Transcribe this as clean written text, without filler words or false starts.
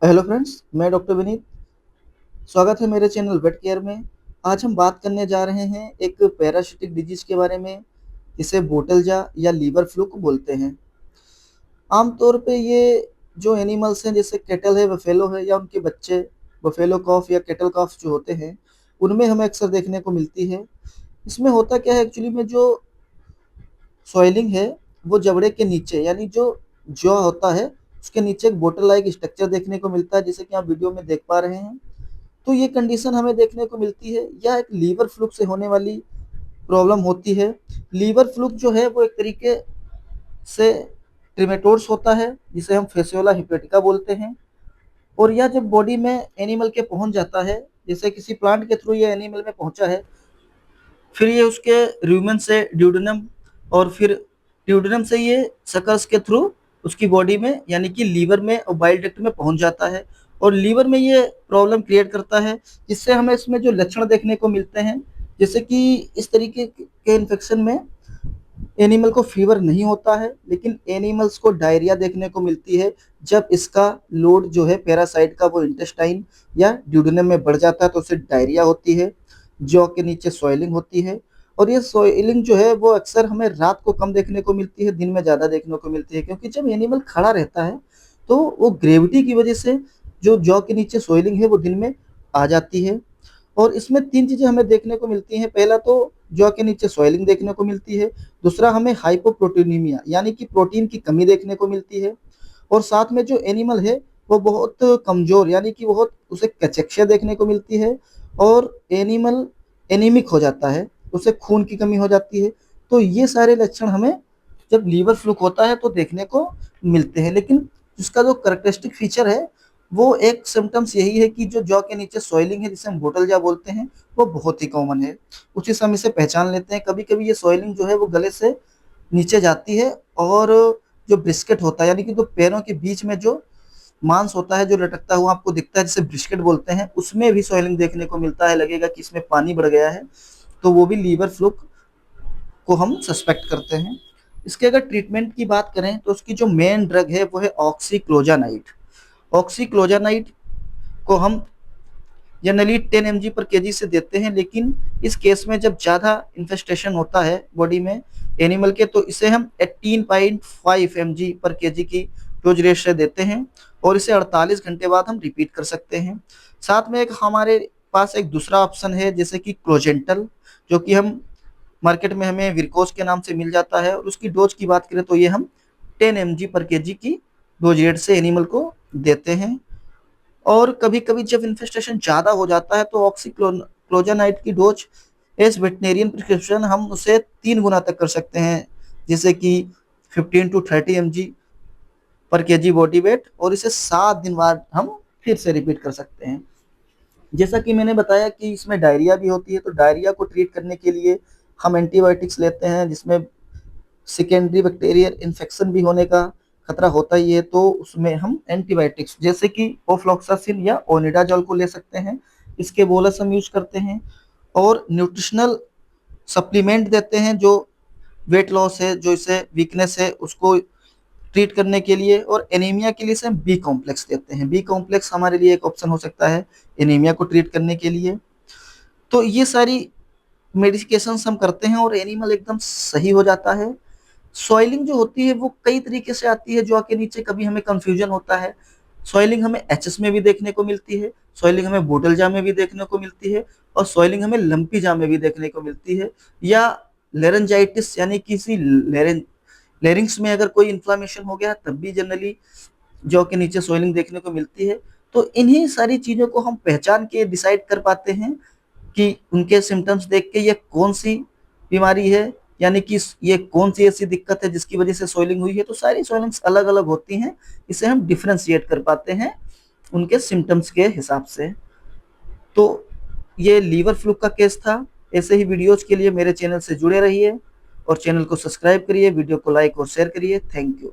Hello friends, मैं doctor Vineet. स्वागत है मेरे चैनल वेट केयर में। आज हम बात करने जा रहे हैं एक पैरासिटिक डिजीज के बारे में, इसे बोटलजा या लीवर फ्लूक बोलते हैं। आमतौर पे ये जो एनिमल्स हैं जैसे कैटल है, बफेलो है या उनके बच्चे, बफेलो कॉफ या कैटल कॉफ जो होते हैं, उनमें हमें अक्सर देखने को मिलती है। इसमें होता क्या है एक्चुअली में, जो सॉइलिंग है वो जबड़े के नीचे यानी जो जॉ होता है उसके नीचे एक बोतल लाइक स्ट्रक्चर देखने को मिलता है, जैसे कि आप वीडियो में देख पा रहे हैं। तो ये कंडीशन हमें देखने को मिलती है, यह एक लीवर फ्लूक से होने वाली प्रॉब्लम होती है। लीवर फ्लूक जो है वो एक तरीके से ट्रिमेटोड्स होता है, जिसे हम फेसियोला हिपेटिका बोलते हैं। और यह जब बॉडी में एनिमल के पहुंच जाता है, जैसे किसी प्लांट के थ्रू ये एनिमल में पहुंचा है, फिर ये उसके रूमेन से ड्यूडेनम, और फिर ड्यूडेनम से ये सकल्स के थ्रू उसकी बॉडी में यानी कि लीवर में और बाइल डक्ट में पहुंच जाता है। और लीवर में ये प्रॉब्लम क्रिएट करता है, जिससे हमें इसमें जो लक्षण देखने को मिलते हैं, जैसे कि इस तरीके के इन्फेक्शन में एनिमल को फीवर नहीं होता है, लेकिन एनिमल्स को डायरिया देखने को मिलती है जब इसका लोड जो है पैरासाइट का वो इंटेस्टाइन या ड्यूडेनम में बढ़ जाता है, तो उससे डायरिया होती है। जॉ के नीचे सॉइलिंग होती है, और ये सॉइलिंग जो है वो अक्सर हमें रात को कम देखने को मिलती है, दिन में ज़्यादा देखने को मिलती है, क्योंकि जब एनिमल खड़ा रहता है तो वो ग्रेविटी की वजह से जो जॉ के नीचे सॉइलिंग है वो दिन में आ जाती है। और इसमें तीन चीजें हमें देखने को मिलती हैं। पहला तो जौ के नीचे सॉइलिंग देखने को मिलती है। दूसरा, हमें हाइपोप्रोटीनीमिया यानी कि प्रोटीन की कमी देखने को मिलती है। और साथ में जो एनिमल है वो बहुत कमजोर यानी कि बहुत उसे कैचेक्सिया देखने को मिलती है, और एनिमल एनीमिक हो जाता है, उसे खून की कमी हो जाती है। तो ये सारे लक्षण हमें जब लीवर फ्लूक होता है तो देखने को मिलते हैं। लेकिन इसका जो करेक्टरिस्टिक फीचर है वो एक सिम्टम्स यही है कि जो जॉ के नीचे सॉइलिंग है, जिसे हम बोटलजा बोलते हैं, वो बहुत ही कॉमन है। उसी से हम इसे पहचान लेते हैं। कभी कभी ये सॉइलिंग जो है वो गले से नीचे जाती है, और जो ब्रिस्केट होता है यानी कि जो पैरों के बीच में जो मांस होता है जो लटकता हुआ आपको दिखता है, जिसे ब्रिस्केट बोलते हैं, उसमें भी सॉइलिंग देखने को मिलता है। लगेगा कि इसमें पानी बढ़ गया है, तो वो भी लीवर फ्लूक को हम सस्पेक्ट करते हैं। इसके अगर ट्रीटमेंट की बात करें तो उसकी जो मेन ड्रग है वो है ऑक्सीक्लोजानाइड। ऑक्सीक्लोजानाइड को हम जनरली 10 mg पर केजी से देते हैं, लेकिन इस केस में जब ज़्यादा इन्फेस्टेशन होता है बॉडी में एनिमल के, तो इसे हम 18.5 mg पर केजी की डोज रेट से देते हैं, और इसे 48 घंटे बाद हम रिपीट कर सकते हैं। साथ में एक हमारे पास एक दूसरा ऑप्शन है, जैसे कि क्लोजेंटल, जो कि हम मार्केट में हमें विरकोस के नाम से मिल जाता है। और उसकी डोज की बात करें तो ये हम 10 mg पर केजी की डोज रेट से एनिमल को देते हैं। और कभी कभी जब इन्फेस्टेशन ज़्यादा हो जाता है तो ऑक्सीक्लोजानाइड की डोज एज वेटनेरियन प्रिस्क्रिप्शन हम उसे 3 गुना तक कर सकते हैं, जैसे कि 15 to 30 mg पर केजी बॉडी वेट, और इसे 7 दिन बाद हम फिर से रिपीट कर सकते हैं। जैसा कि मैंने बताया कि इसमें डायरिया भी होती है, तो डायरिया को ट्रीट करने के लिए हम एंटीबायोटिक्स लेते हैं, जिसमें सेकेंडरी बैक्टीरियल इन्फेक्शन भी होने का खतरा होता ही है। तो उसमें हम एंटीबायोटिक्स जैसे कि ओफ्लॉक्सासिन या ओनिडाजोल को ले सकते हैं, इसके बोलस हम यूज करते हैं। और न्यूट्रिशनल सप्लीमेंट देते हैं, जो वेट लॉस है, जो इसे वीकनेस है, उसको ट्रीट करने के लिए। और एनीमिया के लिए से हम बी कॉम्प्लेक्स देते हैं। बी कॉम्प्लेक्स हमारे लिए एक ऑप्शन हो सकता है एनीमिया को ट्रीट करने के लिए। तो ये सारी मेडिकेशंस हम करते हैं और एनिमल एकदम सही हो जाता है। सॉइलिंग जो होती है वो कई तरीके से आती है, जो आके नीचे कभी हमें कंफ्यूजन होता है। सॉइलिंग हमें एचएस में भी देखने को मिलती है, सॉइलिंग हमें बोटल जाम में भी देखने को मिलती है, और सॉइलिंग हमें लंपी जाम में भी देखने को मिलती है। या लेरेंजाइटिस यानी किसी लेरिंग्स में अगर कोई इन्फ्लामेशन हो गया तब भी जनरली जौ के नीचे सॉइलिंग देखने को मिलती है। तो इन्हीं सारी चीजों को हम पहचान के डिसाइड कर पाते हैं कि उनके सिम्टम्स देख के ये कौन सी बीमारी है, यानी कि ये कौन सी ऐसी दिक्कत है जिसकी वजह से सोइलिंग हुई है। तो सारी सोइलिंग्स अलग अलग होती हैं, इसे हम डिफ्रेंशिएट कर पाते हैं उनके सिम्टम्स के हिसाब से। तो ये लीवर फ्लूक का केस था। ऐसे ही वीडियोज के लिए मेरे चैनल से जुड़े रहिए, और चैनल को सब्सक्राइब करिए, वीडियो को लाइक और शेयर करिए। Thank you.